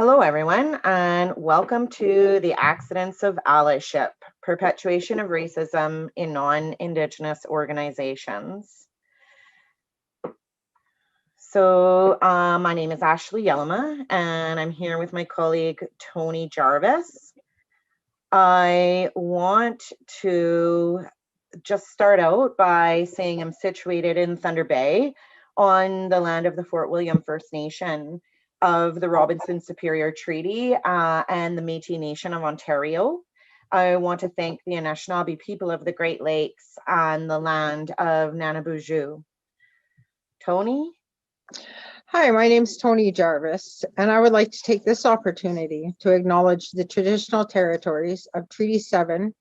Hello, everyone, and welcome to the Accidents of Allyship, Perpetuation of Racism in Non-Indigenous Organizations. So my name is Ashley Yelema, and I'm here with my colleague, Tony Jarvis. I want to just start out by saying I'm situated in Thunder Bay on the land of the Fort William First Nation of the Robinson Superior Treaty and the Métis Nation of Ontario. I want to thank the Anishinaabe people of the Great Lakes and the land of Nanabuju. Tony? Hi, my name is Tony Jarvis, and I would like to take this opportunity to acknowledge the traditional territories of Treaty 7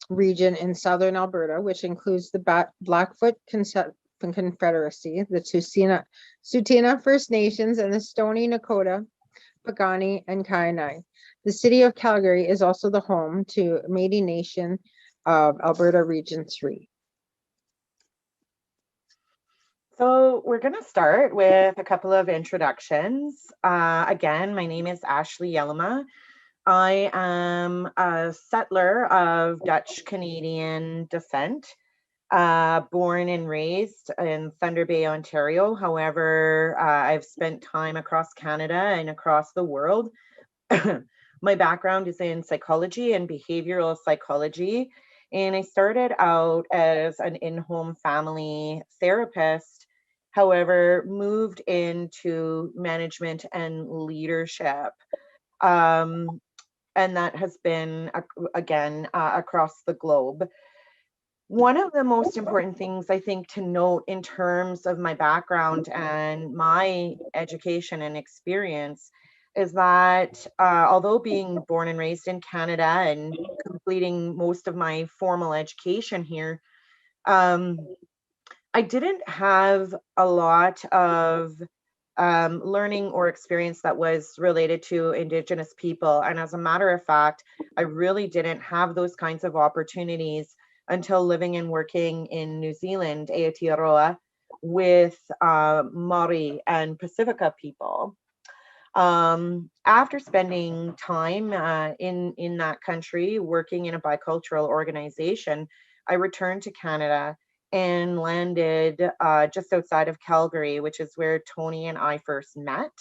region in southern Alberta, which includes the Blackfoot Confederacy, the Tsuut'ina First Nations, and the Stoney Nakoda, Piikani, and Kainai. The city of Calgary is also the home to Métis Nation of Alberta Region 3. So we're going to start with a couple of introductions. Again, my name is Ashley Yelema. I am a settler of Dutch Canadian descent, born and raised in Thunder Bay, Ontario. However, I've spent time across Canada and across the world. My background is in psychology and behavioral psychology, and I started out as an in-home family therapist, however, moved into management and leadership. And that has been, again, across the globe. One of the most important things I think to note in terms of my background and my education and experience is that although being born and raised in Canada and completing most of my formal education here, I didn't have a lot of learning or experience that was related to Indigenous people. And as a matter of fact, I really didn't have those kinds of opportunities until living and working in New Zealand, Aotearoa, with Maori and Pacifica people. After spending time in that country, working in a bicultural organization, I returned to Canada and landed just outside of Calgary, which is where Tony and I first met.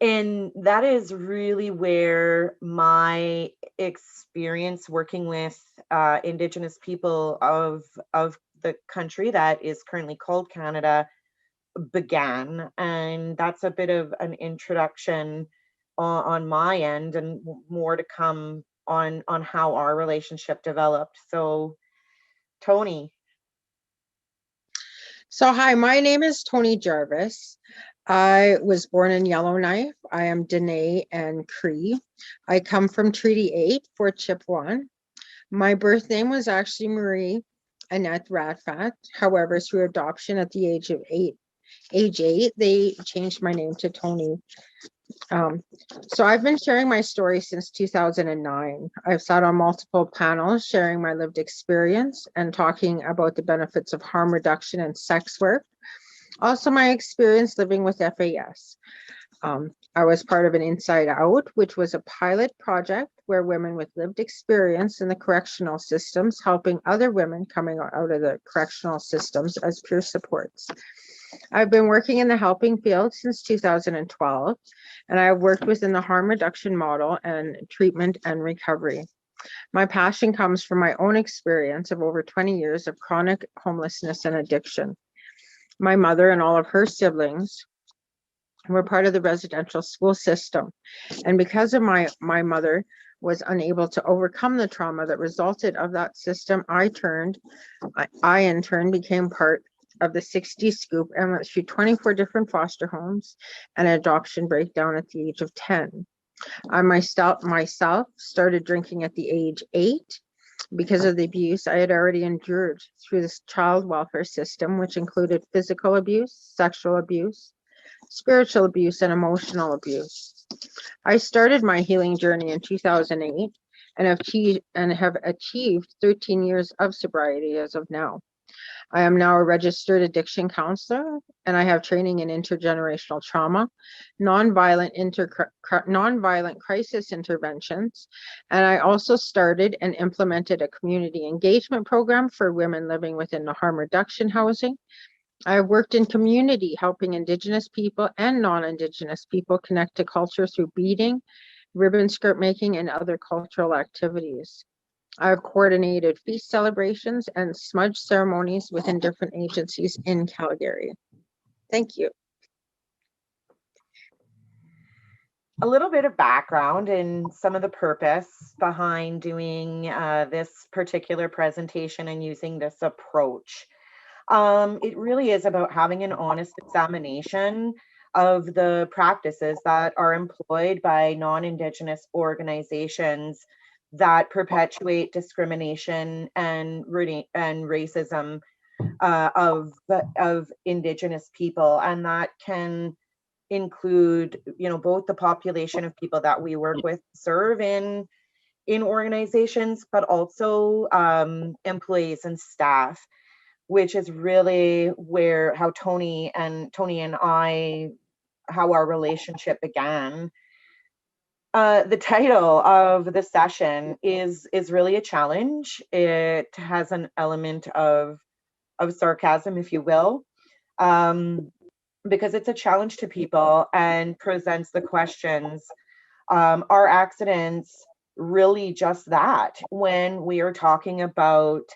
And that is really where my experience working with Indigenous people of the country that is currently called Canada began. And that's a bit of an introduction on my end, and more to come on how our relationship developed. So Tony. So hi, my name is Tony Jarvis. I was born in Yellowknife. I am Dene and Cree. I come from Treaty 8, Fort Chipewyan. My birth name was actually Marie Annette Radfat. However, through adoption at the age 8, they changed my name to Tony. So I've been sharing my story since 2009. I've sat on multiple panels sharing my lived experience and talking about the benefits of harm reduction and sex work. Also, my experience living with FAS. I was part of an Inside Out, which was a pilot project where women with lived experience in the correctional systems helping other women coming out of the correctional systems as peer supports. I've been working in the helping field since 2012, and I've worked within the harm reduction model and treatment and recovery. My passion comes from my own experience of over 20 years of chronic homelessness and addiction. My mother and all of her siblings were part of the residential school system. And because of my mother was unable to overcome the trauma that resulted of that system, I in turn became part of the 60 scoop and went through 24 different foster homes and an adoption breakdown at the age of 10. I myself started drinking at the age 8 because of the abuse I had already endured through this child welfare system, which included physical abuse, sexual abuse, spiritual abuse, and emotional abuse. I started my healing journey in 2008 and have achieved 13 years of sobriety as of now. I am now a registered addiction counselor, and I have training in intergenerational trauma, nonviolent crisis interventions, and I also started and implemented a community engagement program for women living within the harm reduction housing. I have worked in community, helping Indigenous people and non-Indigenous people connect to culture through beading, ribbon skirt making, and other cultural activities. I've coordinated feast celebrations and smudge ceremonies within different agencies in Calgary. Thank you. A little bit of background and some of the purpose behind doing this particular presentation and using this approach. It really is about having an honest examination of the practices that are employed by non-Indigenous organizations that perpetuate discrimination and racism of Indigenous people, and that can include, both the population of people that we work with, serve in organizations, but also employees and staff, which is really where how Tony and I, how our relationship began. The title of the session is really a challenge. It has an element of sarcasm, if you will, because it's a challenge to people and presents the questions, are accidents really just that when we are talking about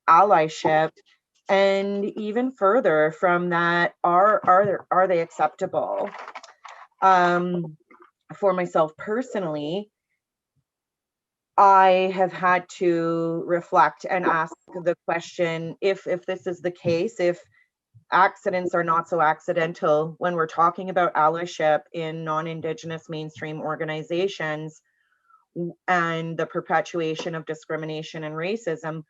allyship? And even further from that, are they acceptable? For myself personally, I have had to reflect and ask the question, if this is the case, if accidents are not so accidental when we're talking about allyship in non-Indigenous mainstream organizations and the perpetuation of discrimination and racism,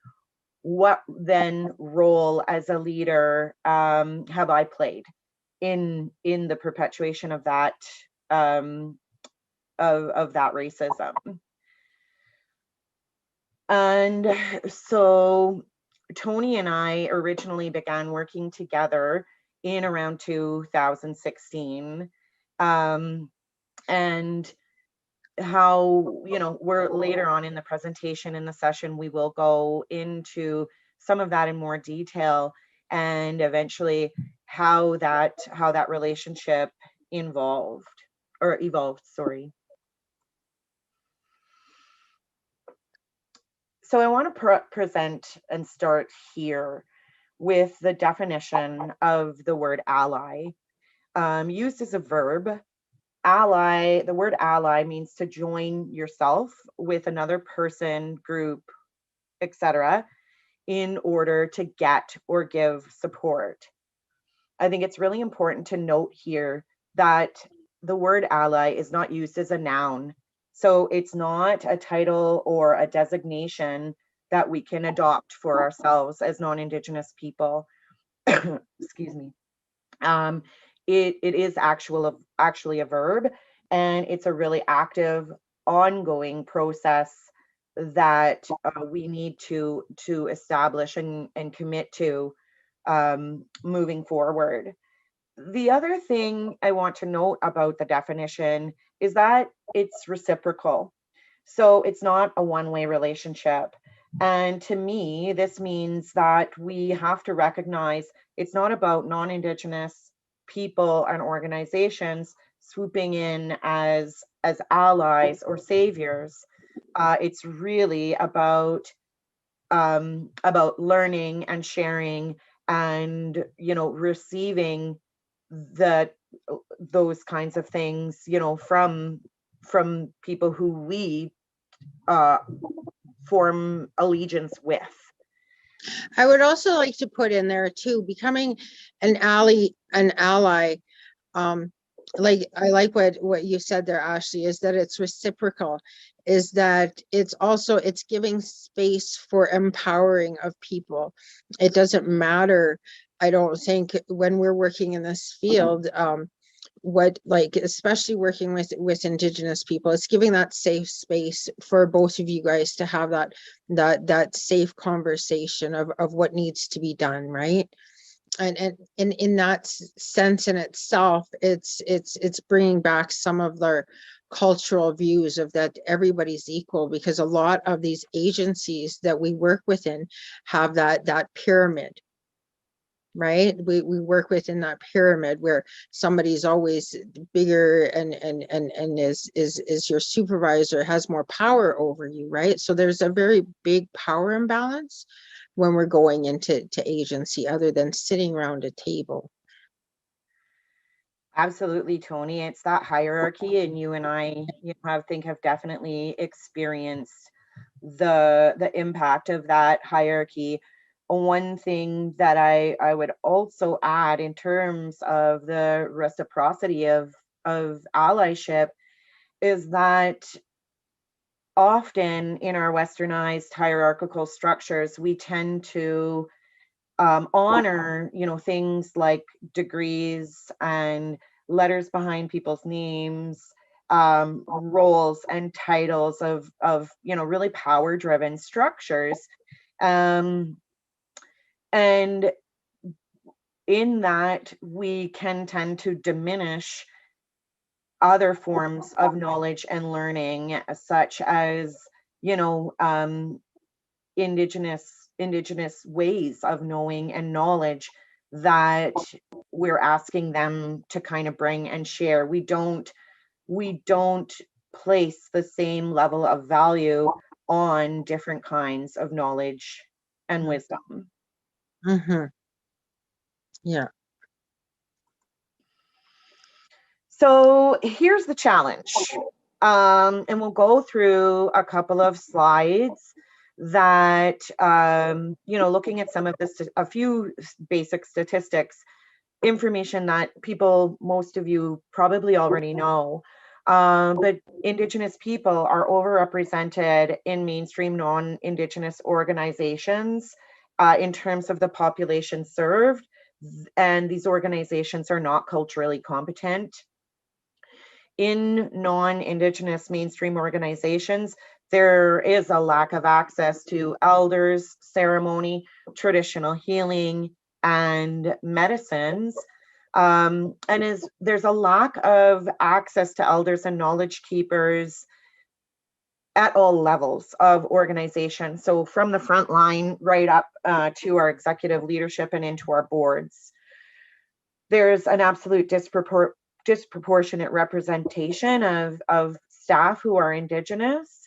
what then role as a leader have I played in the perpetuation of that of that racism? And so Tony and I originally began working together in around 2016, and how, we're later on in the presentation, in the session, we will go into some of that in more detail, and eventually how that relationship evolved. Sorry. So I want to present and start here with the definition of the word ally, used as a verb. Ally, the word ally means to join yourself with another person, group, etc., in order to get or give support. I think it's really important to note here that the word ally is not used as a noun. So it's not a title or a designation that we can adopt for ourselves as non-Indigenous people. Excuse me. It is actually a verb, and it's a really active, ongoing process that we need to establish and commit to moving forward. The other thing I want to note about the definition is that it's reciprocal. So it's not a one-way relationship. And to me, this means that we have to recognize it's not about non-Indigenous people and organizations swooping in as allies or saviors. It's really about learning and sharing and receiving those kinds of things from people who we form allegiance with. I would also like to put in there too, becoming an ally, like I like what you said there, Ashley, is that it's reciprocal, is that it's giving space for empowering of people. It doesn't matter, I don't think, when we're working in this field, what, like, especially working with Indigenous people, it's giving that safe space for both of you guys to have that safe conversation of what needs to be done, right? And in that sense in itself, it's bringing back some of their cultural views of that everybody's equal, because a lot of these agencies that we work within have that pyramid, right? We work within that pyramid where somebody's always bigger and is your supervisor, has more power over you, right? So there's a very big power imbalance when we're going into agency, other than sitting around a table. Absolutely, Tony. It's that hierarchy, and you and I, have definitely experienced the impact of that hierarchy. One thing that I would also add in terms of the reciprocity of allyship is that often in our westernized hierarchical structures, we tend to honor, things like degrees and letters behind people's names, roles and titles of really power driven structures. Um, and in that, we can tend to diminish other forms of knowledge and learning, such as, you know, um, indigenous ways of knowing and knowledge that we're asking them to kind of bring and share. We don't place the same level of value on different kinds of knowledge and wisdom. Mm-hmm. Yeah. So here's the challenge. And we'll go through a couple of slides that, looking at some of this, a few basic statistics, information that most of you probably already know. But Indigenous people are overrepresented in mainstream non-Indigenous organizations in terms of the population served. And these organizations are not culturally competent. In non-Indigenous mainstream organizations, there is a lack of access to elders, ceremony, traditional healing, and medicines. There's a lack of access to elders and knowledge keepers at all levels of organization. So from the front line right up to our executive leadership and into our boards. There's an absolute disproportionate representation of staff who are Indigenous.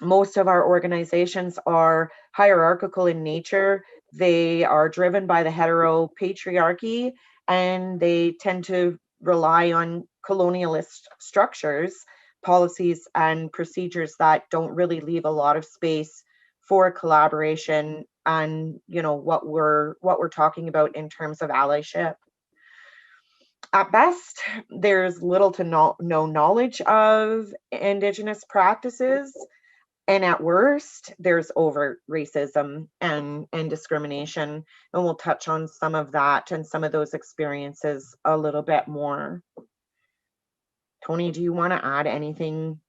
Most of our organizations are hierarchical in nature. They are driven by the heteropatriarchy, and they tend to rely on colonialist structures, policies, and procedures that don't really leave a lot of space for collaboration and what we're talking about in terms of allyship. At best, there's little to no knowledge of Indigenous practices, and at worst, there's overt racism and discrimination. And we'll touch on some of that and some of those experiences a little bit more. Tony, do you want to add anything?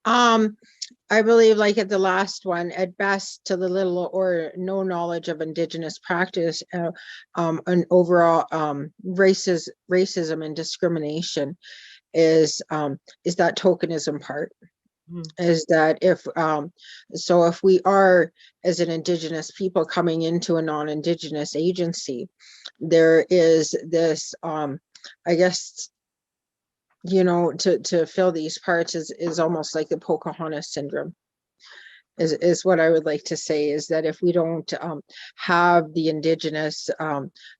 I believe, like at the last one, at best, to the little or no knowledge of Indigenous practice, and overall racism and discrimination is that tokenism part. Is that if we are, as an Indigenous people, coming into a non-Indigenous agency, there is this I guess, to fill these parts is almost like the Pocahontas syndrome, is what I would like to say, is that if we don't have the Indigenous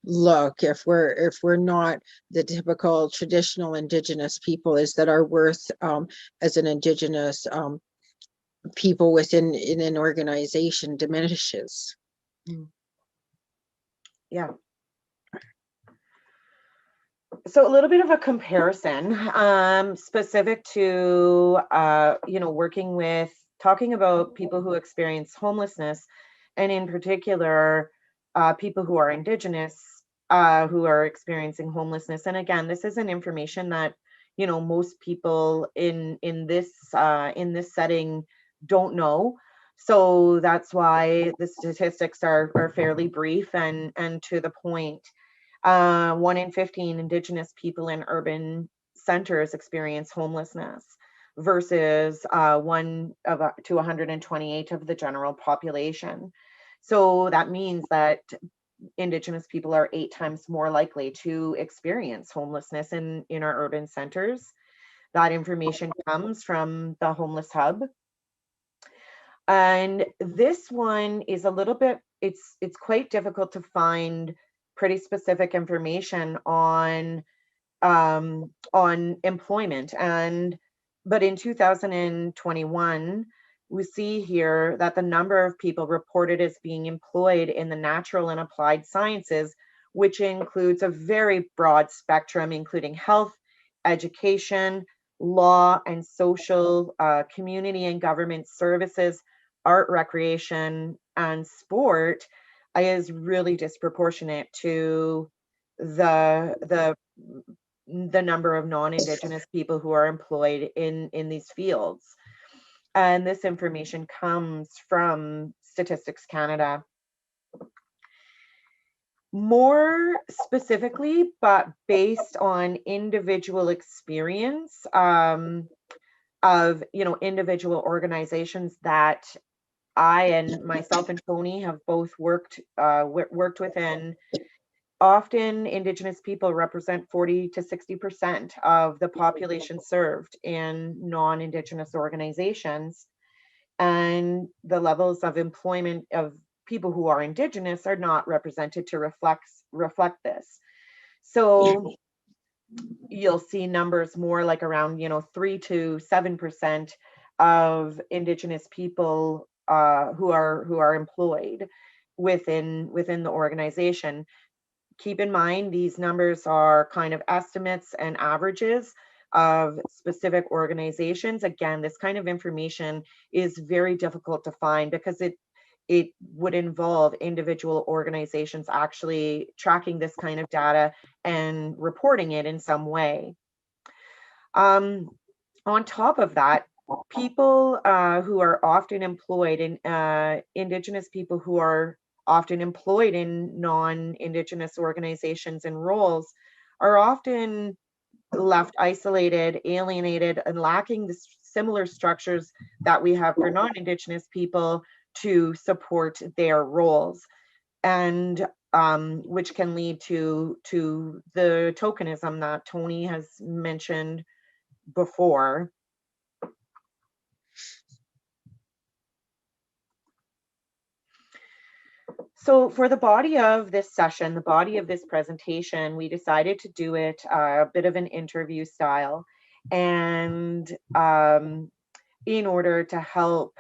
look, if we're not the typical traditional Indigenous people, is that our worth as an Indigenous people within in an organization diminishes. Yeah. So a little bit of a comparison, specific to, talking about people who experience homelessness, and in particular, people who are Indigenous. who are experiencing homelessness. And again, this isn't information that, you know, most people in this setting don't know. So that's why the statistics are fairly brief and to the point. 1 in 15 Indigenous people in urban centers experience homelessness versus 1 to 128 of the general population. So that means that Indigenous people are 8 times more likely to experience homelessness in our urban centers. That information comes from the Homeless Hub. And this one is a little bit, it's quite difficult to find pretty specific information on employment. But in 2021, we see here that the number of people reported as being employed in the natural and applied sciences, which includes a very broad spectrum, including health, education, law and social, community and government services, art, recreation, and sport, is really disproportionate to the number of non-Indigenous people who are employed in these fields. And this information comes from Statistics Canada. More specifically, but based on individual experience of, you know, individual organizations that I and myself and Tony have both worked within. Often Indigenous people represent 40 to 60% of the population served in non-Indigenous organizations. And the levels of employment of people who are Indigenous are not represented to reflect this. So you'll see numbers more like around, you know, 3 to 7% of Indigenous people who are employed within the organization. Keep in mind, these numbers are kind of estimates and averages of specific organizations. Again, this kind of information is very difficult to find because it would involve individual organizations actually tracking this kind of data and reporting it in some way. On top of that, people who are often employed in Indigenous people who are often employed in non-Indigenous organizations and roles are often left isolated, alienated, and lacking the similar structures that we have for non-Indigenous people to support their roles, and which can lead to the tokenism that Tony has mentioned before. So for the body of this session, the body of this presentation, we decided to do it a bit of an interview style, and in order to help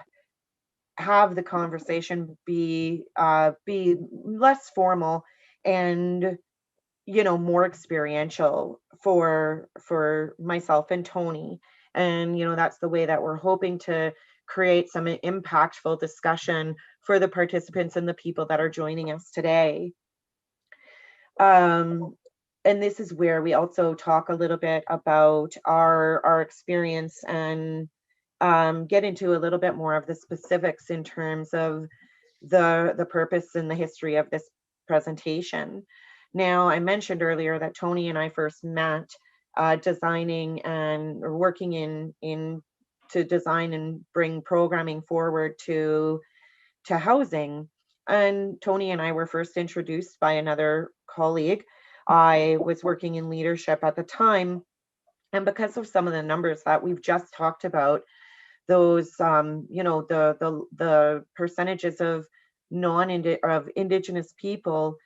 have the conversation be less formal and, you know, more experiential for myself and Tony. And, you know, that's the way that we're hoping to create some impactful discussion for the participants and the people that are joining us today. And this is where we also talk a little bit about our experience and get into a little bit more of the specifics in terms of the purpose and the history of this presentation. Now, I mentioned earlier that Tony and I first met designing and working in to design and bring programming forward to housing. And Tony and I were first introduced by another colleague. I was working in leadership at the time, and because of some of the numbers that we've just talked about, those you know, the percentages of Indigenous people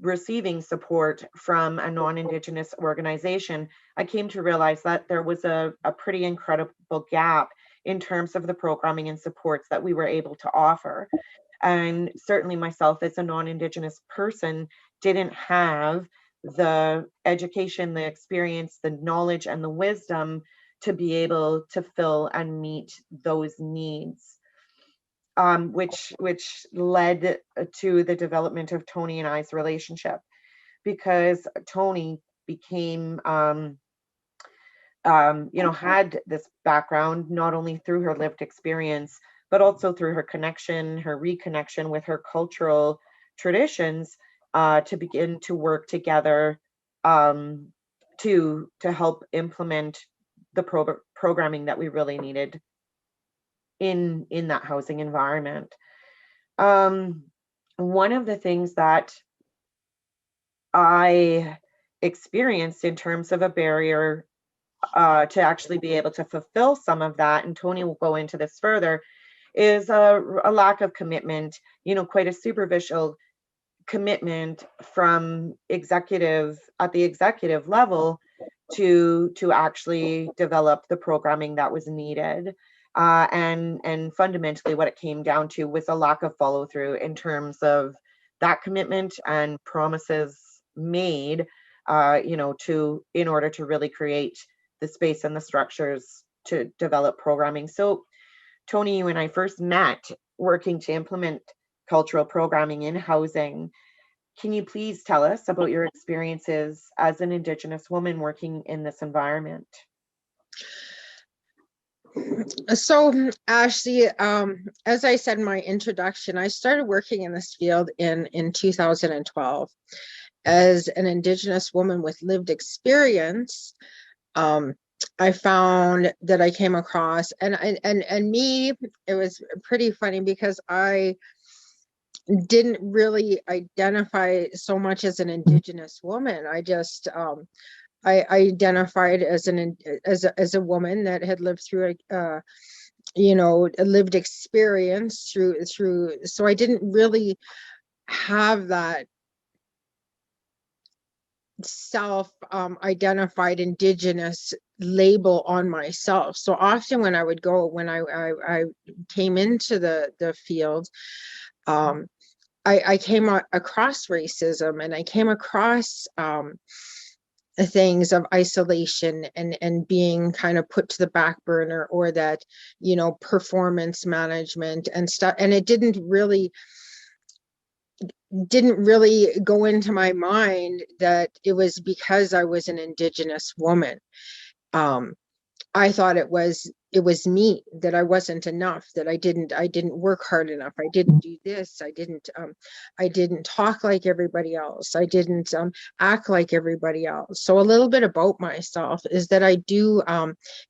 receiving support from a non-Indigenous organization, I came to realize that there was a pretty incredible gap in terms of the programming and supports that we were able to offer. And certainly myself as a non-Indigenous person didn't have the education, the experience, the knowledge, and the wisdom to be able to fill and meet those needs, which led to the development of Tony and I's relationship. because Tony became, had this background not only through her lived experience, but also through her connection, her reconnection with her cultural traditions, to begin to work together, um, to help implement the programming that we really needed in that housing environment. Um, One of the things that I experienced in terms of a barrier, to actually be able to fulfill some of that, and Tony will go into this further, is a lack of commitment, quite a superficial commitment from executive at the executive level to actually develop the programming that was needed. And fundamentally what it came down to was a lack of follow through in terms of that commitment and promises made, to in order to really create the space and the structures to develop programming. So Tony, you and I first met working to implement cultural programming in housing. Can you please tell us about your experiences as an Indigenous woman working in this environment? So, Ashley, as I said in my introduction, I started working in this field in 2012 as an Indigenous woman with lived experience. I found that I came across, and me, it was pretty funny because I didn't really identify so much as an Indigenous woman. I identified as as a woman that had lived through a lived experience through. So I didn't really have that self identified Indigenous label on myself. So often when I would go, when I came into the field, I came across racism, and I came across things of isolation and being kind of put to the back burner, or that, performance management and stuff. And it didn't really go into my mind that it was because I was an Indigenous woman. Um, I thought it was me, that I wasn't enough, that I didn't work hard enough. I didn't do this. I didn't talk like everybody else. I didn't act like everybody else. So a little bit about myself is that I do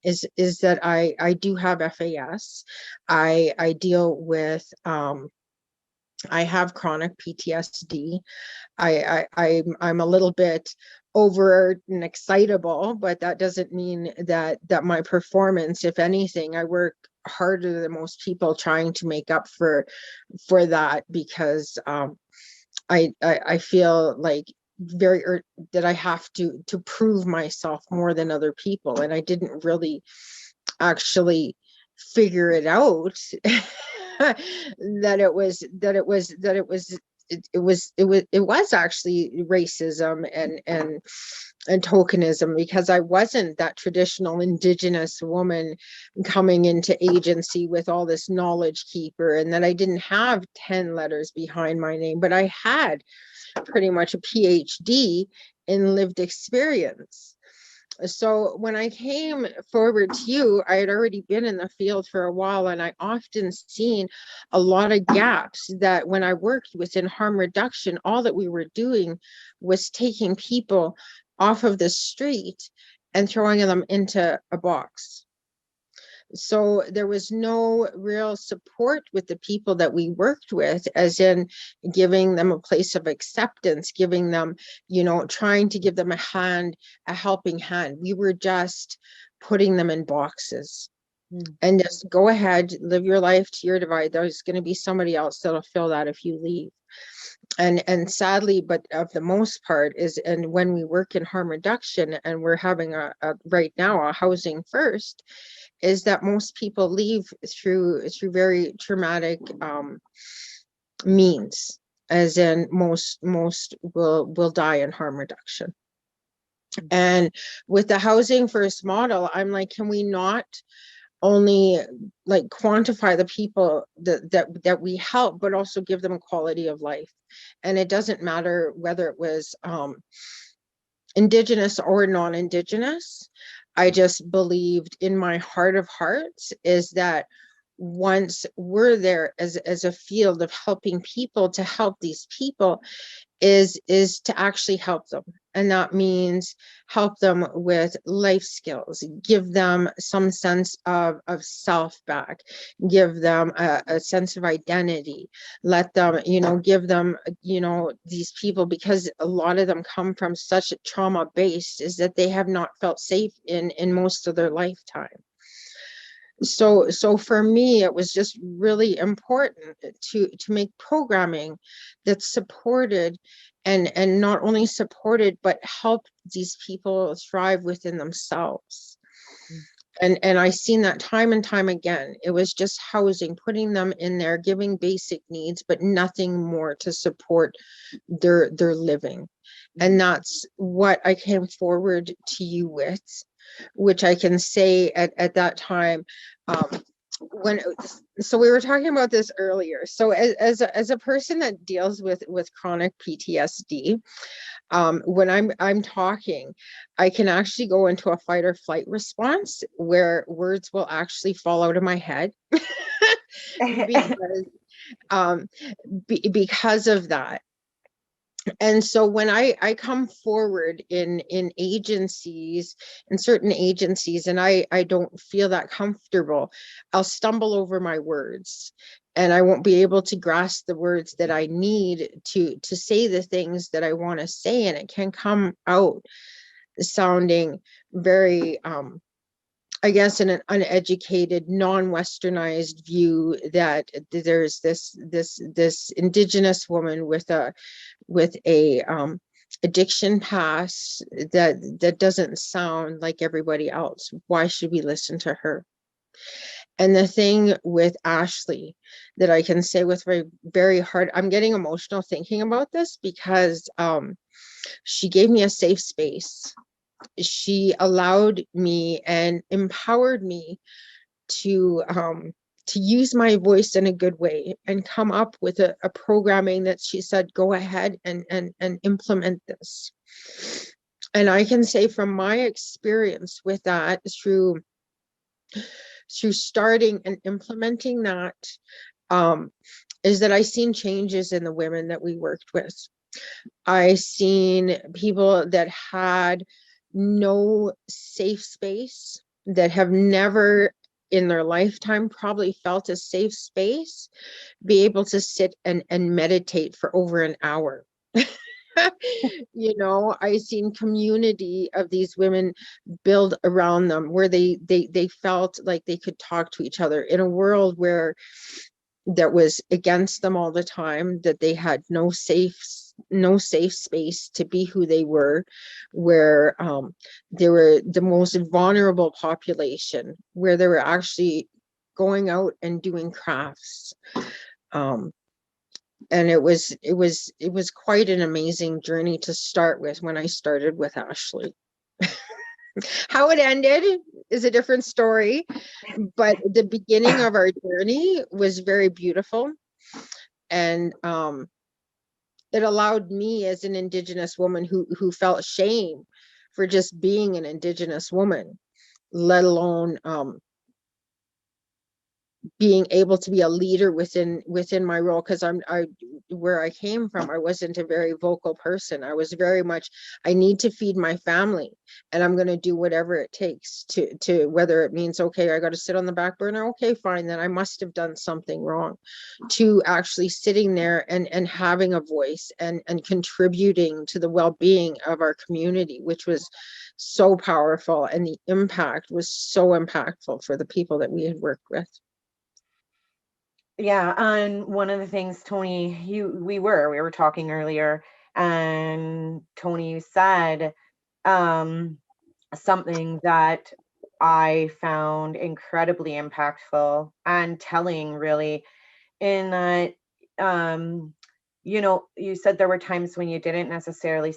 is that I do have FAS. I deal with I have chronic PTSD. I'm a little bit over and excitable, but that doesn't mean that my performance, if anything, I work harder than most people trying to make up for that, because I feel like that I have to prove myself more than other people, and I didn't really actually figure it out that it was actually racism and tokenism, because I wasn't that traditional Indigenous woman coming into agency with all this knowledge keeper, and that I didn't have 10 letters behind my name, but I had pretty much a PhD in lived experience. So when I came forward to you, I had already been in the field for a while, and I often seen a lot of gaps that when I worked within harm reduction, all that we were doing was taking people off of the street and throwing them into a box. So there was no real support with the people that we worked with, as in giving them a place of acceptance, giving them, trying to give them a helping hand. We were just putting them in boxes. And just go ahead, live your life to your divide. There's going to be somebody else that'll fill that if you leave. And sadly, but of the most part is, and when we work in harm reduction, and we're having right now a housing first, is that most people leave through very traumatic means, as in most will die in harm reduction. And with the housing first model, I'm like, can we not only like quantify the people that we help, but also give them a quality of life. And it doesn't matter whether it was Indigenous or non-Indigenous. I just believed in my heart of hearts is that once we're there as a field of helping people to help these people, is to actually help them. And that means help them with life skills, give them some sense of self back, give them a sense of identity, let them, give them, these people, because a lot of them come from such a trauma base, is that they have not felt safe in most of their lifetime. So for me, it was just really important to make programming that supported and not only supported, but helped these people thrive within themselves. And I seen that time and time again. It was just housing, putting them in there, giving basic needs, but nothing more to support their living. And that's what I came forward to you with, which I can say at that time, so we were talking about this earlier. So as a person that deals with chronic PTSD, when I'm talking, I can actually go into a fight or flight response where words will actually fall out of my head because because of that. And so when I come forward in agencies, in certain agencies, and I don't feel that comfortable, I'll stumble over my words, and I won't be able to grasp the words that I need to say the things that I want to say, and it can come out sounding very I guess in an uneducated, non-westernized view that there's this Indigenous woman with a addiction past that doesn't sound like everybody else. Why should we listen to her? And the thing with Ashley that I can say with very, very hard, I'm getting emotional thinking about this because she gave me a safe space. She allowed me and empowered me to use my voice in a good way and come up with a programming that she said, go ahead and implement this. And I can say from my experience with that, through starting and implementing that, is that I seen changes in the women that we worked with. I seen people that had no safe space, that have never in their lifetime probably felt a safe space, be able to sit and meditate for over an hour. I seen community of these women build around them where they felt like they could talk to each other in a world where that was against them all the time, that they had no safe space to be who they were, where they were the most vulnerable population, where they were actually going out and doing crafts. And it was quite an amazing journey to start with when I started with Ashley. How it ended is a different story, but the beginning of our journey was very beautiful. And it allowed me as an Indigenous woman who felt shame for just being an Indigenous woman, let alone being able to be a leader within my role, because where I came from, I wasn't a very vocal person. I was very much, I need to feed my family, and I'm going to do whatever it takes to whether it means, okay, I got to sit on the back burner, okay, fine, then I must have done something wrong, to actually sitting there and having a voice and contributing to the well-being of our community, which was so powerful, and the impact was so impactful for the people that we had worked with. Yeah, and one of the things, Tony, we were talking earlier, and Tony said something that I found incredibly impactful and telling, really, in that you said there were times when you didn't necessarily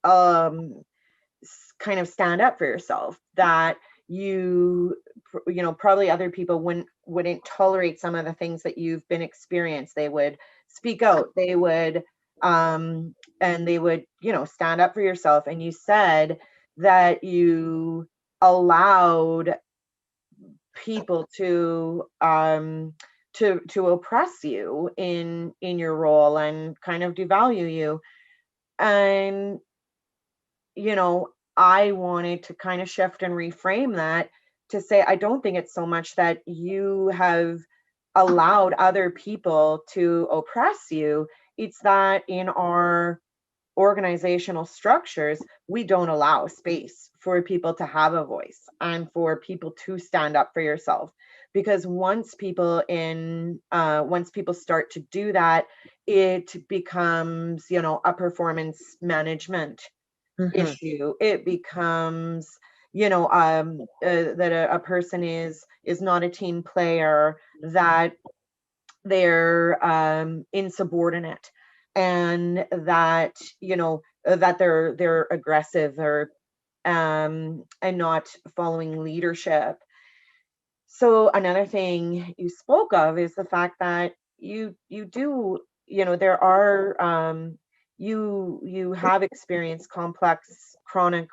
kind of stand up for yourself, that probably other people wouldn't tolerate some of the things that you've been experienced. They would speak out, they would and they would, stand up for yourself. And you said that you allowed people to oppress you in your role and kind of devalue you. And I wanted to kind of shift and reframe that to say, I don't think it's so much that you have allowed other people to oppress you. It's that in our organizational structures, we don't allow space for people to have a voice and for people to stand up for yourself. Because once people start to do that, it becomes, a performance management issue. It becomes, that a person is not a team player, that they're insubordinate, and that that they're aggressive, or and not following leadership. So another thing you spoke of is the fact that you do, there are you have experienced complex chronic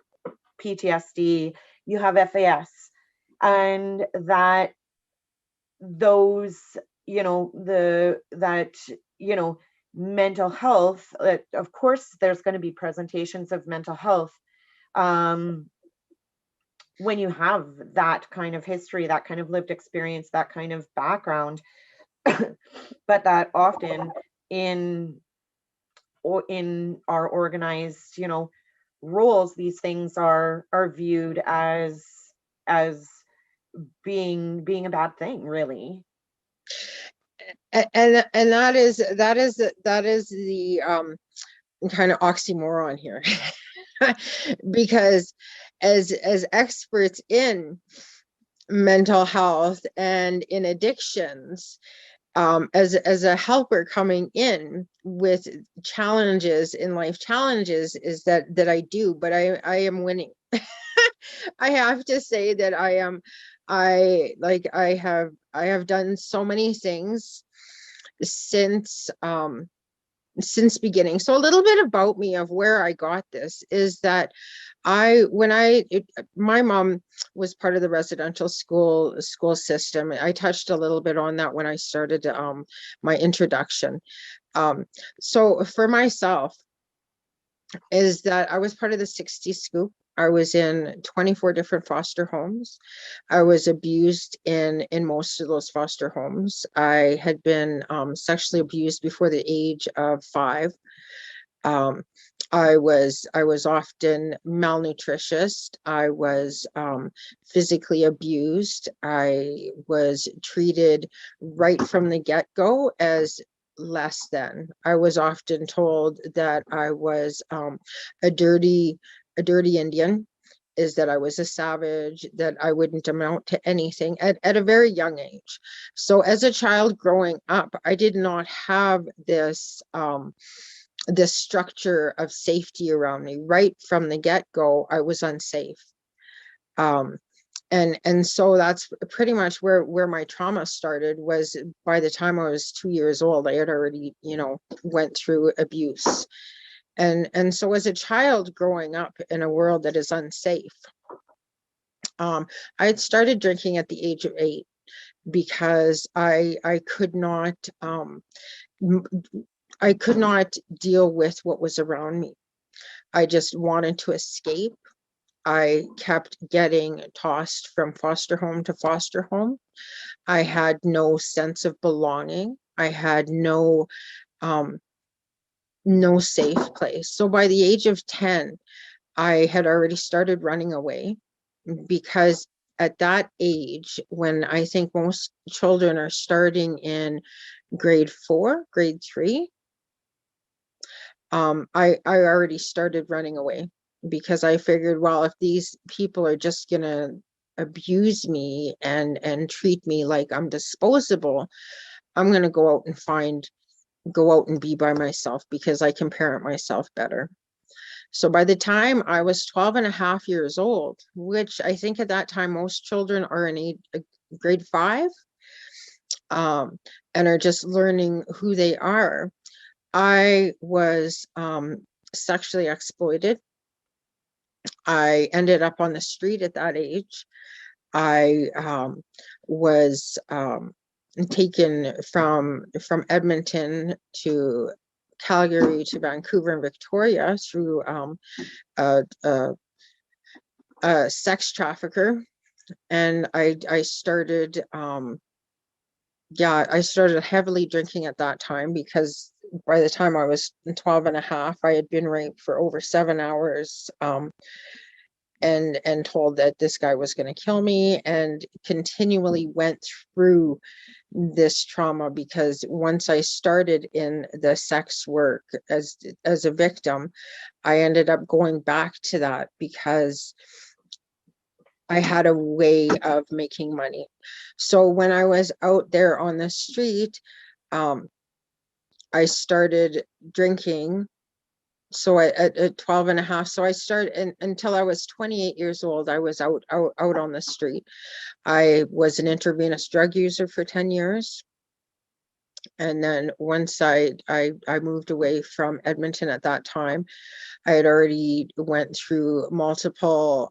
PTSD, you have FAS, and that those, that, mental health, of course there's going to be presentations of mental health um, when you have that kind of history, that kind of lived experience, that kind of background. But that often in in our organized, roles, these things are viewed as being a bad thing, really. And that is the kind of oxymoron here. Because as experts in mental health and in addictions, as a helper coming in with challenges in life, challenges is that I do, but I am winning. I have to say that I have done so many things since beginning. So a little bit about me, of where I got this, is that my mom was part of the residential school system. I touched a little bit on that when I started my introduction. So for myself, is that I was part of the 60 scoop. I was in 24 different foster homes. I was abused in most of those foster homes. I had been sexually abused before the age of 5. Um, I was often malnutritious. I was physically abused. I was treated right from the get-go as less than. I was often told that I was a dirty Indian, is that I was a savage, that I wouldn't amount to anything at a very young age. So as a child growing up, I did not have this structure of safety around me. Right from the get-go, I was unsafe. Um, and so that's pretty much where my trauma started. Was by the time I was 2 years old, I had already, went through abuse. And so as a child growing up in a world that is unsafe, I had started drinking at the age of 8 because I could not I could not deal with what was around me. I just wanted to escape. I kept getting tossed from foster home to foster home. I had no sense of belonging. I had no safe place. So by the age of 10, I had already started running away, because at that age, when I think most children are starting in grade 4, grade 3, I already started running away, because I figured, well, if these people are just gonna abuse me and treat me like I'm disposable, I'm gonna go out and be by myself, because I can parent myself better. So by the time I was 12 and a half years old, which I think at that time most children are in grade 5, and are just learning who they are, I was sexually exploited. I ended up on the street at that age. I was taken from Edmonton to Calgary to Vancouver and Victoria through a, a, a sex trafficker, and I started I started heavily drinking at that time, because by the time I was 12 and a half, I had been raped for over 7 hours, and told that this guy was going to kill me, and continually went through this trauma, because once I started in the sex work as a victim, I ended up going back to that because I had a way of making money. So when I was out there on the street, I started drinking. So at 12 and a half, so I started, and until I was 28 years old, I was out on the street. I was an intravenous drug user for 10 years. And then once I moved away from Edmonton at that time, I had already went through multiple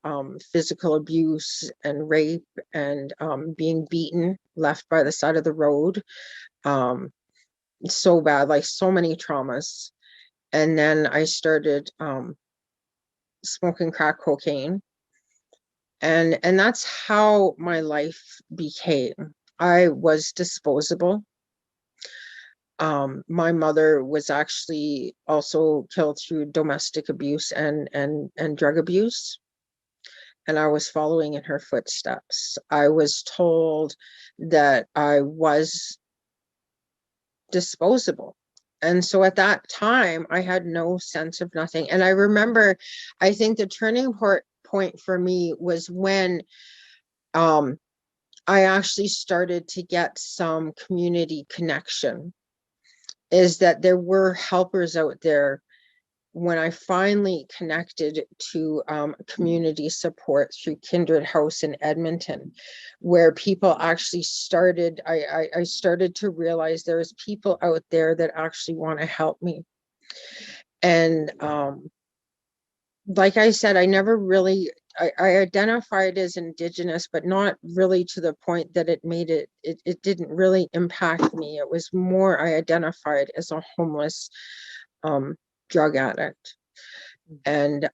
physical abuse and rape, and being beaten, left by the side of the road. So bad, like so many traumas. And then I started smoking crack cocaine. And that's how my life became. I was disposable. My mother was actually also killed through domestic abuse and drug abuse. And I was following in her footsteps. I was told that I was disposable. And so at that time, I had no sense of nothing. And I remember, I think the turning point for me was when I actually started to get some community connection, is that there were helpers out there. When I finally connected to community support through Kindred House in Edmonton, where people actually started, I started to realize there's people out there that actually want to help me. And like I said, I never really, I identified as Indigenous, but not really to the point that it made it didn't really impact me. It was more, I identified as a homeless drug addict. And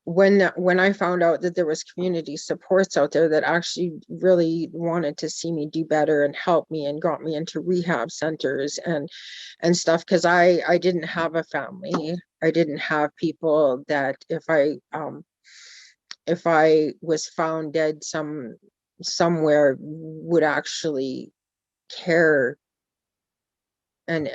when I found out that there was community supports out there that actually really wanted to see me do better and help me, and got me into rehab centers and stuff, because I didn't have a family. I didn't have people that if I was found dead somewhere would actually care, and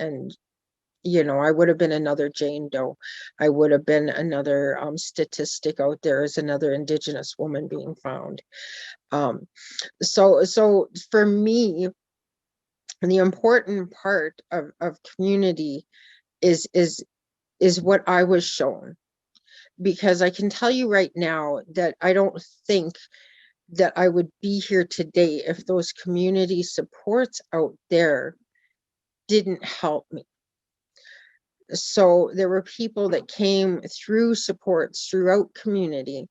I would have been another Jane Doe. I would have been another statistic out there as another Indigenous woman being found. So for me, the important part of community is what I was shown. Because I can tell you right now that I don't think that I would be here today if those community supports out there didn't help me. So there were people that came through supports throughout community,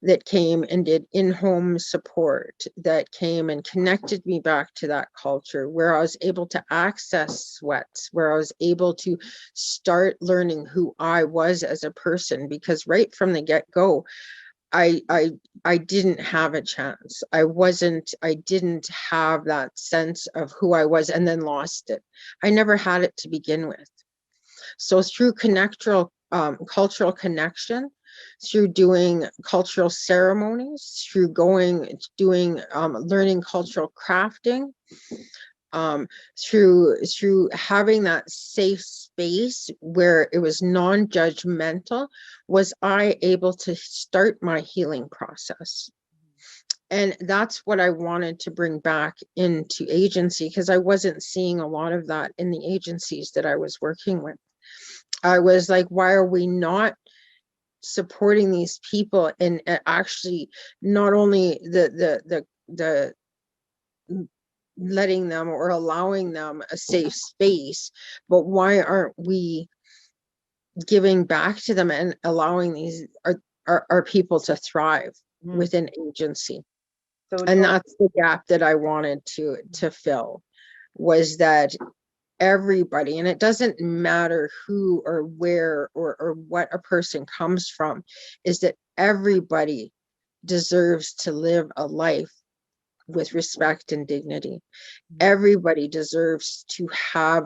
that came and did in-home support, that came and connected me back to that culture, where I was able to access sweats, where I was able to start learning who I was as a person. Because right from the get-go, I didn't have a chance. I didn't have that sense of who I was, and then lost it. I never had it to begin with. So through cultural connection, through doing cultural ceremonies, through learning cultural crafting, through having that safe space where it was non-judgmental, was I able to start my healing process. And that's what I wanted to bring back into agency, because I wasn't seeing a lot of that in the agencies that I was working with. I was like, why are we not supporting these people, and actually not only the letting them or allowing them a safe space, but why aren't we giving back to them and allowing these our people to thrive Mm. within agency? So And Tony, that's the gap that I wanted to fill, was that everybody, and it doesn't matter who or where or what a person comes from, is that everybody deserves to live a life with respect and dignity. Everybody deserves to have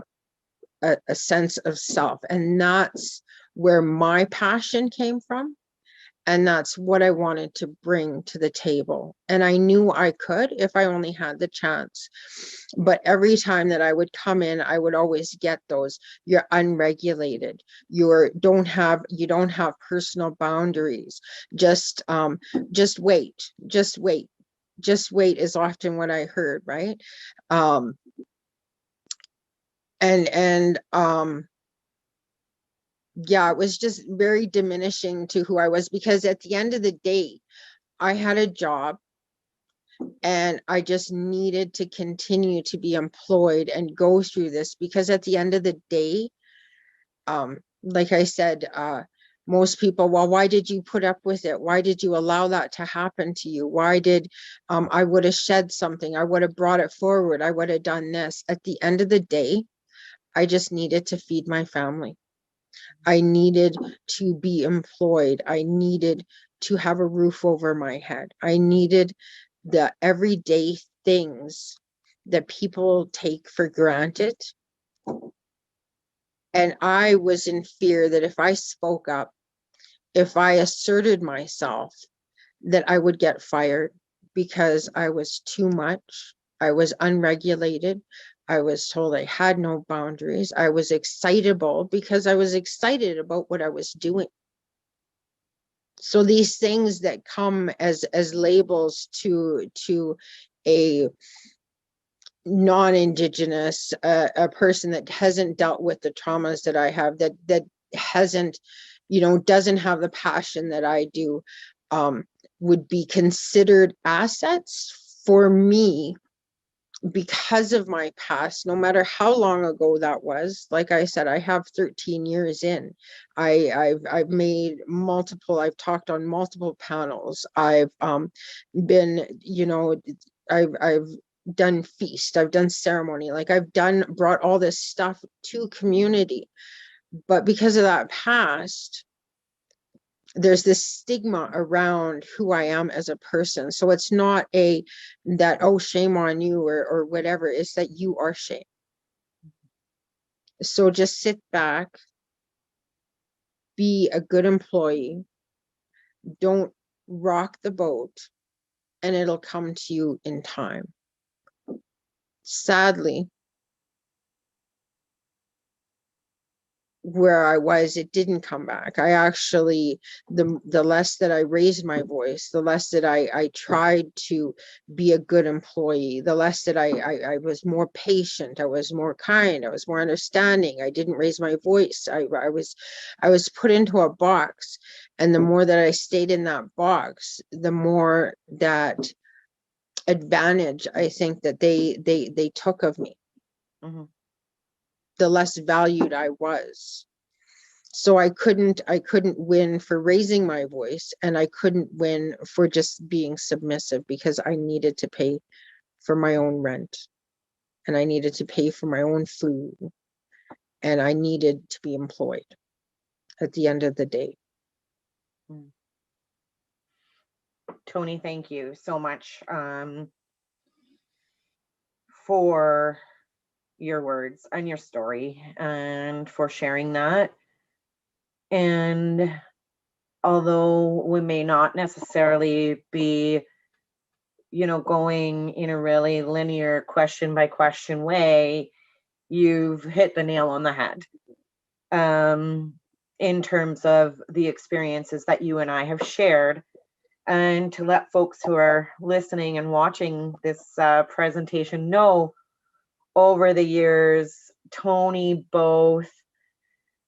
a sense of self. And that's where my passion came from. And that's what I wanted to bring to the table. And I knew I could if I only had the chance. But every time that I would come in, I would always get those: you're unregulated, you don't have personal boundaries. Just wait, just wait is often what I heard, right? Um, and yeah, it was just very diminishing to who I was, because at the end of the day, I had a job and I just needed to continue to be employed and go through this, because at the end of the day, like I said, most people, well, why did you put up with it? Why did you allow that to happen to you? Why did I would have shed something? I would have brought it forward. I would have done this. At the end of the day, I just needed to feed my family. I needed to be employed. I needed to have a roof over my head. I needed the everyday things that people take for granted. And I was in fear that if I spoke up, if I asserted myself, that I would get fired, because I was too much. I was unregulated. I was told I had no boundaries. I was excitable because I was excited about what I was doing. So these things that come as labels to a non-Indigenous, a person that hasn't dealt with the traumas that I have, that hasn't, doesn't have the passion that I do, would be considered assets for me, because of my past, no matter how long ago that was. Like I said, I have 13 years in. I've made multiple, I've talked on multiple panels. I've been, I've done feast, I've done ceremony, like brought all this stuff to community. But because of that past, there's this stigma around who I am as a person. So it's not that, oh, shame on you or whatever. It's that you are shame. So just sit back, be a good employee, don't rock the boat, and it'll come to you in time. Sadly, where I was, it didn't come back. I actually, the less that I raised my voice, the less that I tried to be a good employee, the less that I was more patient, I was more kind, I was more understanding. I didn't raise my voice. I was put into a box, and the more that I stayed in that box, the more that advantage I think that they took of me. mm-hmm. The less valued I was. So I couldn't win for raising my voice, and I couldn't win for just being submissive, because I needed to pay for my own rent, and I needed to pay for my own food, and I needed to be employed at the end of the day. Tony, thank you so much for your words and your story, and for sharing that. And although we may not necessarily be, going in a really linear question by question way, you've hit the nail on the head in terms of the experiences that you and I have shared. And to let folks who are listening and watching this presentation know, over the years, Tony both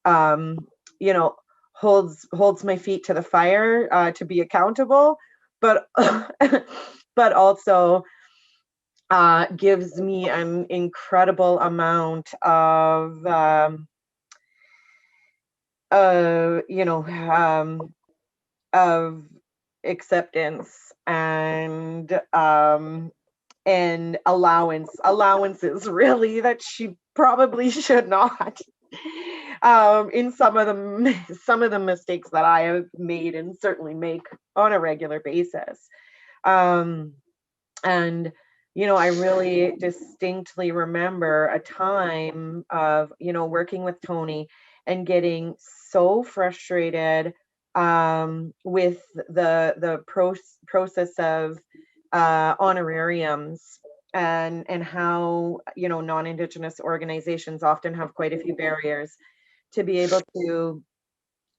you know, holds my feet to the fire to be accountable, but but also gives me an incredible amount of you know, of acceptance and allowances really that she probably should not in some of the mistakes that I have made and certainly make on a regular basis. um and you know, I really distinctly remember a time of, you know, working with Tony and getting so frustrated with the process of honorariums, and how, you know, non-Indigenous organizations often have quite a few barriers to be able to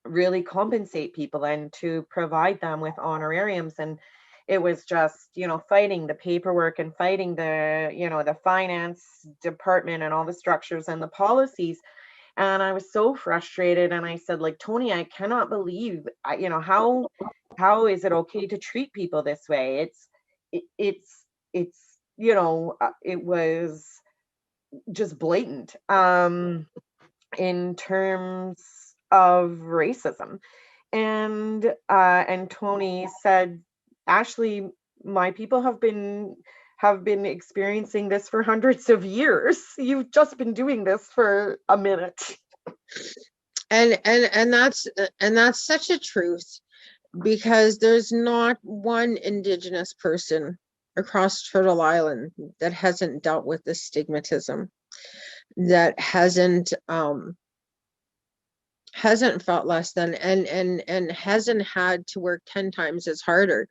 really compensate people and to provide them with honorariums. And it was just, you know, fighting the paperwork and fighting the, you know, the finance department and all the structures and the policies. And I was so frustrated, and I said, like, Tony, I cannot believe, you know, how is it okay to treat people this way? It's you know, it was just blatant in terms of racism. And Tony said, Ashley, my people have been experiencing this for hundreds of years. You've just been doing this for a minute. And that's such a truth, because there's not one Indigenous person across Turtle Island that hasn't dealt with this stigmatism, that hasn't felt less than, and hasn't had to work 10 times as harder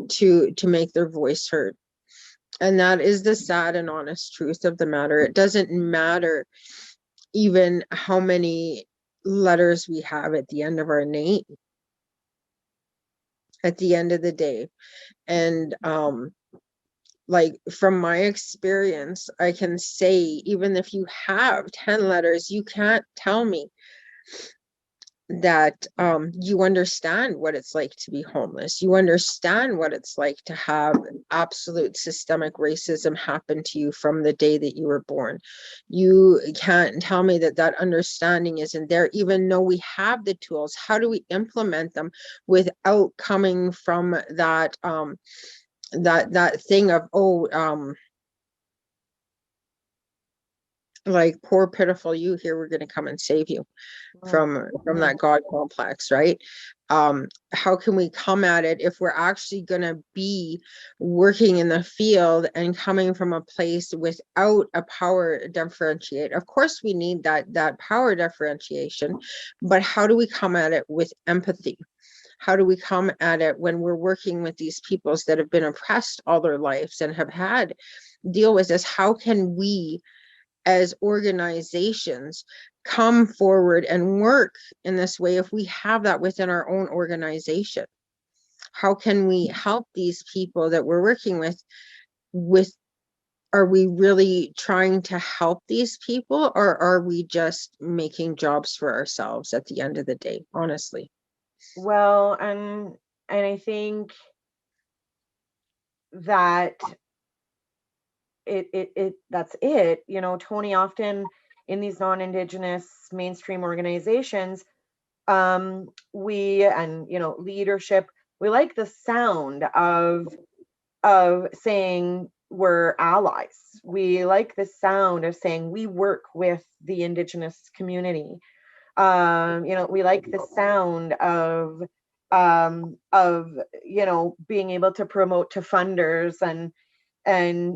to make their voice heard. And that is the sad and honest truth of the matter. It doesn't matter even how many letters we have at the end of our name at the end of the day. And like, from my experience, I can say, even if you have 10 letters, you can't tell me that you understand what it's like to be homeless. You understand what it's like to have absolute systemic racism happen to you from the day that you were born. You can't tell me that that understanding isn't there, even though we have the tools. How do we implement them without coming from that that thing of, like, poor pitiful you, here, we're going to come and save you, from that God complex, right? How can we come at it if we're actually going to be working in the field and coming from a place without a power differentiate? Of course we need that power differentiation, but how do we come at it with empathy? How do we come at it when we're working with these peoples that have been oppressed all their lives and have had deal with this? How can we as organizations come forward and work in this way if we have that within our own organization? How can we help these people that we're working with? Are we really trying to help these people, or are we just making jobs for ourselves at the end of the day, honestly? Well, and I think that that's it. You know, Tony, often in these non-Indigenous mainstream organizations, we, and you know, leadership, we like the sound of saying we're allies. We like the sound of saying we work with the Indigenous community. You know, we like the sound of you know, being able to promote to funders and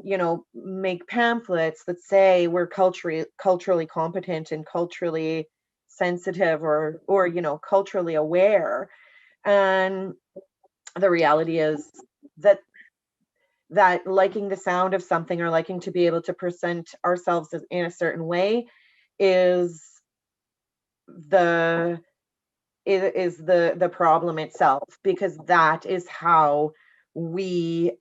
you know, make pamphlets that say we're culturally competent and culturally sensitive, or you know, culturally aware. And the reality is that liking the sound of something, or liking to be able to present ourselves in a certain way, is the the problem itself, because that is how we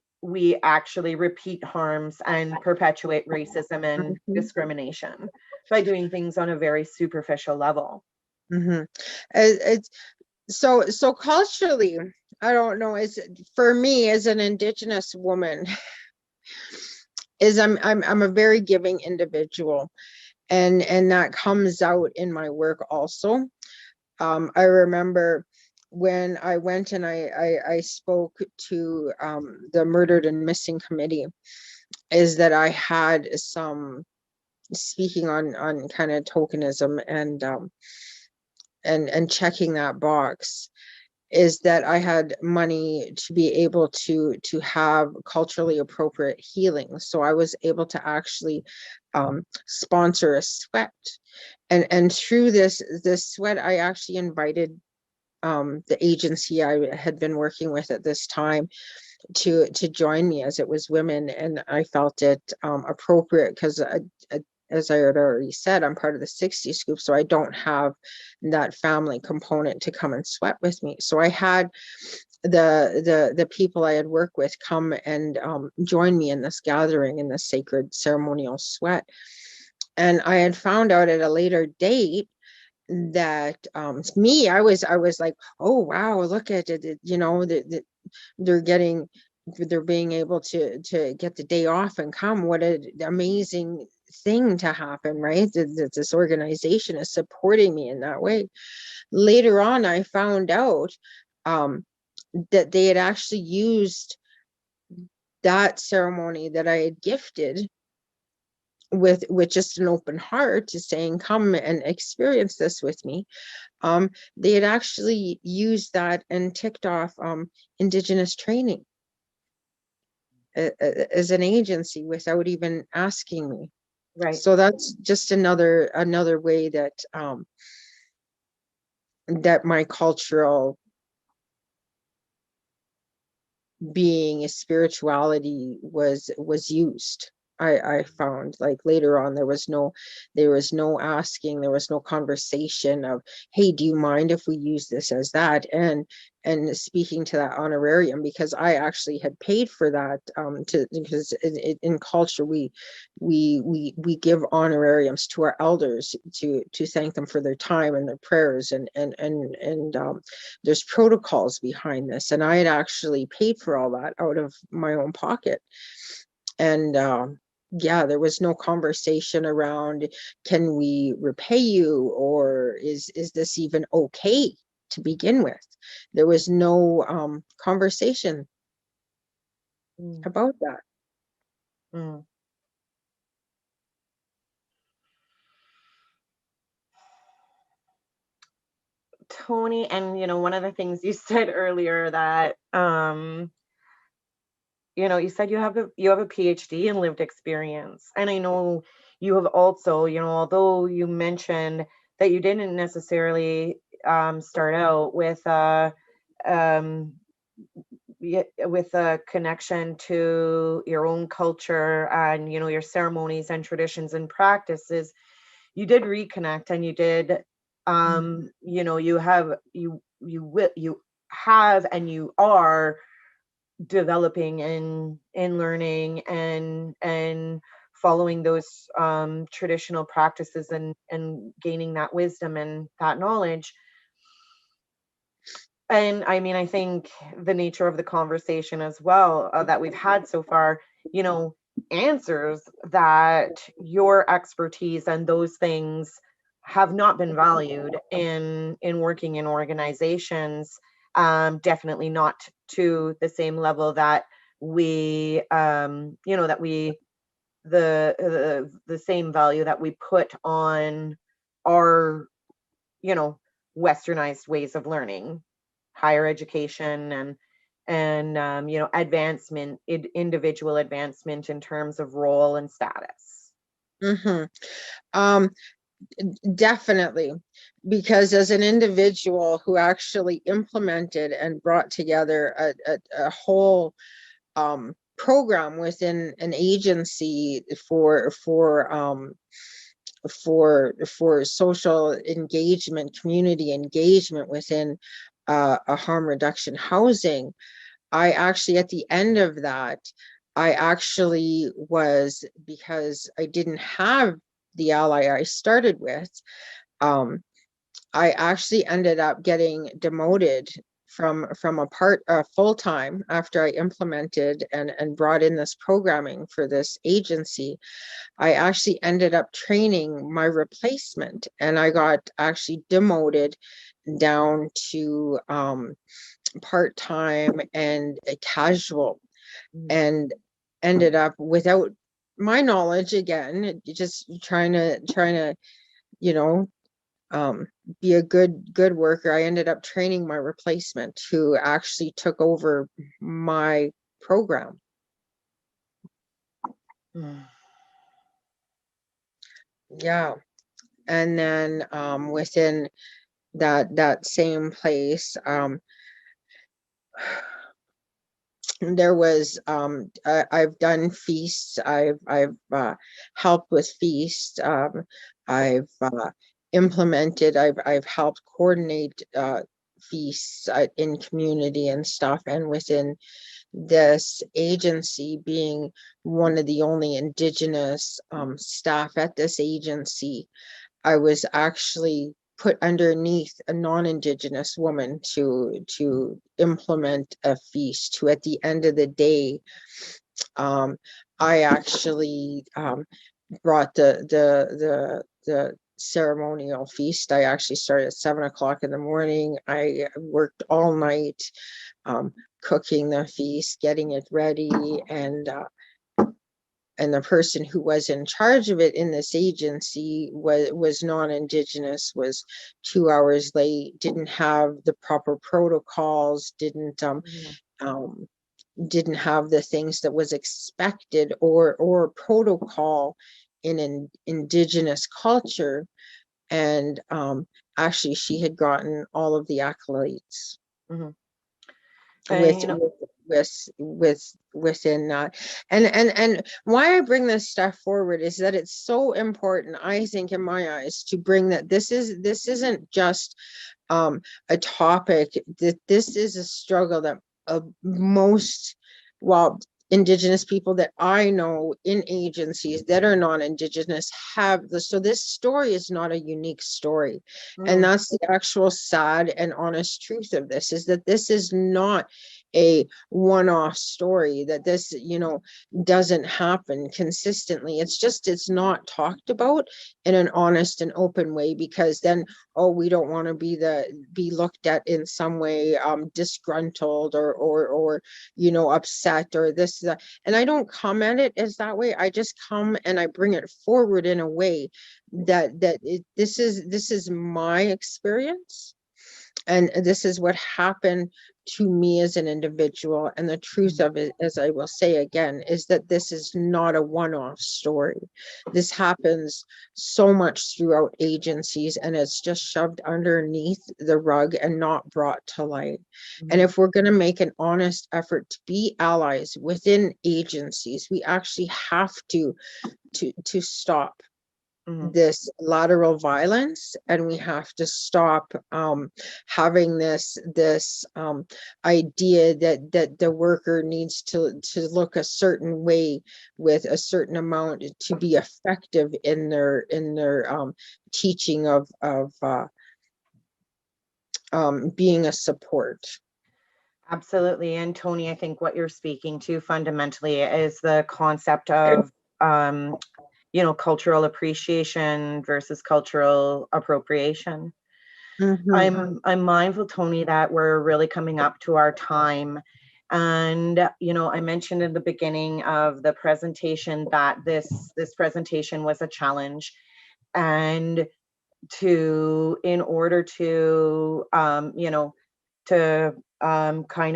actually repeat harms and perpetuate racism and Mhm. discrimination, by doing things on a very superficial level. Mm-hmm. It's so culturally, I don't know, is for me as an Indigenous woman, is I'm a very giving individual, and that comes out in my work also. I remember when I went and I spoke to the Murdered and Missing Committee, is that I had some speaking on kind of tokenism and checking that box, is that I had money to be able to have culturally appropriate healing. So I was able to actually sponsor a sweat. And through this sweat, I actually invited the agency I had been working with at this time to join me, as it was women, and I felt it appropriate because as I had already said, I'm part of the 60 Scoop, so I don't have that family component to come and sweat with me. So I had the people I had worked with come and join me in this gathering, in this sacred ceremonial sweat. And I had found out at a later date that me, I was like, oh wow, look at it, you know, they're getting, they're being able to get the day off and come. What an amazing thing to happen, right? That this organization is supporting me in that way. Later on, I found out that they had actually used that ceremony that I had gifted with just an open heart to saying, come and experience this with me. They had actually used that and ticked off Indigenous training as an agency without even asking me. Right. So that's just another way that that my cultural being, spirituality was used. I found, like, later on, there was no asking, there was no conversation of, hey, do you mind if we use this as that, and speaking to that honorarium, because I actually had paid for that, because in culture we give honorariums to our elders to thank them for their time and their prayers, and there's protocols behind this, and I had actually paid for all that out of my own pocket. And yeah, there was no conversation around, can we repay you, or is this even okay to begin with? There was no conversation Mm, about that. mm. Tony, and one of the things you said earlier, that you said you have a PhD in lived experience, and I know you have also, although you mentioned that you didn't necessarily start out um, with a connection to your own culture and your ceremonies and traditions and practices. You did reconnect, and you did you have and you are developing and learning and following those traditional practices and gaining that wisdom and that knowledge. And I mean, I think the nature of the conversation as well, that we've had so far, you know, answers that your expertise and those things have not been valued in working in organizations. Definitely not to the same level that we, that we the same value that we put on our, you know, westernized ways of learning, higher education, and advancement, individual advancement in terms of role and status. Mm-hmm. um Definitely, because as an individual who actually implemented and brought together a whole program within an agency for social engagement, community engagement within a harm reduction housing, I actually, at the end of that, I actually was, because I didn't have the ally I started with, um, I actually ended up getting demoted from a full-time after I implemented and brought in this programming for this agency. I actually ended up training my replacement, and I got actually demoted down to part-time and a casual, and ended up without my knowledge again, just trying to, you know, be a good worker. I ended up training my replacement who actually took over my program. Yeah. And then within that same place, there was I've done feasts. I've helped with feasts. I've implemented. I've helped coordinate feasts in community and stuff, and within this agency, being one of the only Indigenous staff at this agency, I was actually put underneath a non-Indigenous woman to implement a feast. Who, at the end of the day, I actually brought the ceremonial feast. I actually started at 7 o'clock in the morning. I worked all night cooking the feast, getting it ready, and the person who was in charge of it in this agency was non-Indigenous, was 2 hours late, didn't have the proper protocols, didn't have the things that was expected or protocol in an Indigenous culture. And actually she had gotten all of the accolades. Mm-hmm. with You know, within that. And why I bring this stuff forward is that it's so important, I think, in my eyes, to bring that this isn't just a topic, that this is a struggle that most, well, Indigenous people that I know in agencies that are non-Indigenous have. So this story is not a unique story. And that's the actual sad and honest truth of this, is that this is not a one-off story, that this, doesn't happen consistently. It's not talked about in an honest and open way, because then, oh, we don't want to be looked at in some way disgruntled or upset or this, that. And I don't come at it as that way. I just come and I bring it forward in a way this is my experience, and this is what happened to me as an individual. And the truth of it, as I will say again, is that this is not a one-off story. This happens so much throughout agencies, and it's just shoved underneath the rug and not brought to light. And if we're going to make an honest effort to be allies within agencies, we actually have to stop this lateral violence, and we have to stop having this idea that the worker needs to look a certain way with a certain amount to be effective in their teaching of being a support. Absolutely. And Tony, I think what you're speaking to fundamentally is the concept of, cultural appreciation versus cultural appropriation. I'm mindful, Tony, that we're really coming up to our time. And, I mentioned in the beginning of the presentation that this presentation was a challenge. And in order to, kind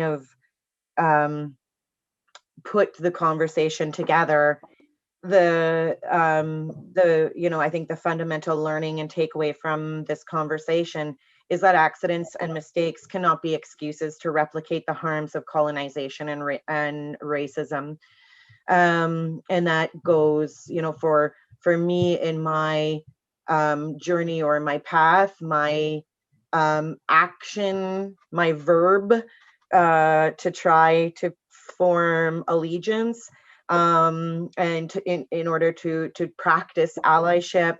of put the conversation together, I think the fundamental learning and takeaway from this conversation is that accidents and mistakes cannot be excuses to replicate the harms of colonization and racism. And that goes, for me in my journey or my path, my action, my verb to try to form allegiance, and in order to practice allyship,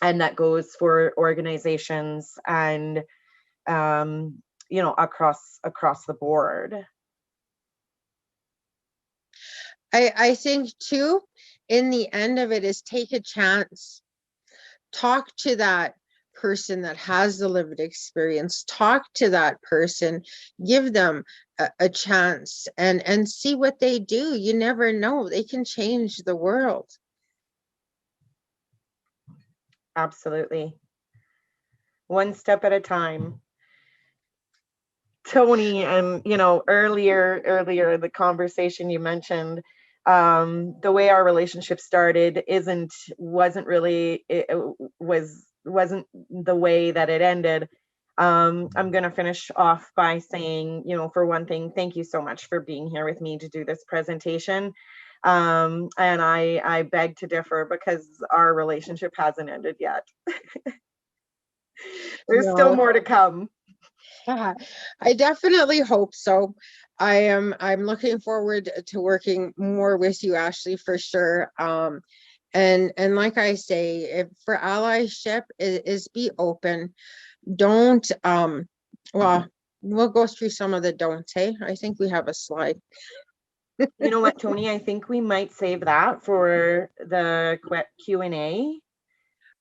and that goes for organizations and, you know, across the board. I think too, in the end of it is take a chance. Talk to that person that has the lived experience. Talk to that person, give them a chance and see what they do. You never know. They can change the world. Absolutely. One step at a time. Tony, and you know, earlier the conversation you mentioned, the way our relationship started wasn't really, wasn't the way that it ended. I'm going to finish off by saying, you know, for one thing, thank you so much for being here with me to do this presentation. And I beg to differ, because our relationship hasn't ended yet. There's still No, more to come. I definitely hope so. I'm looking forward to working more with you, Ashley, for sure. And like I say, if for allyship is be open. Don't well, we'll go through some of the don'ts, hey? I think we have a slide. You know what, Tony? I think we might save that for the Q&A,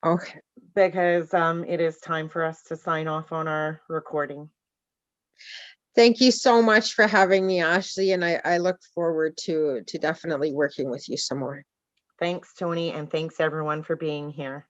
Okay. because it is time for us to sign off on our recording. Thank you so much for having me, Ashley, and I look forward to definitely working with you some more. Thanks, Tony, and thanks everyone for being here.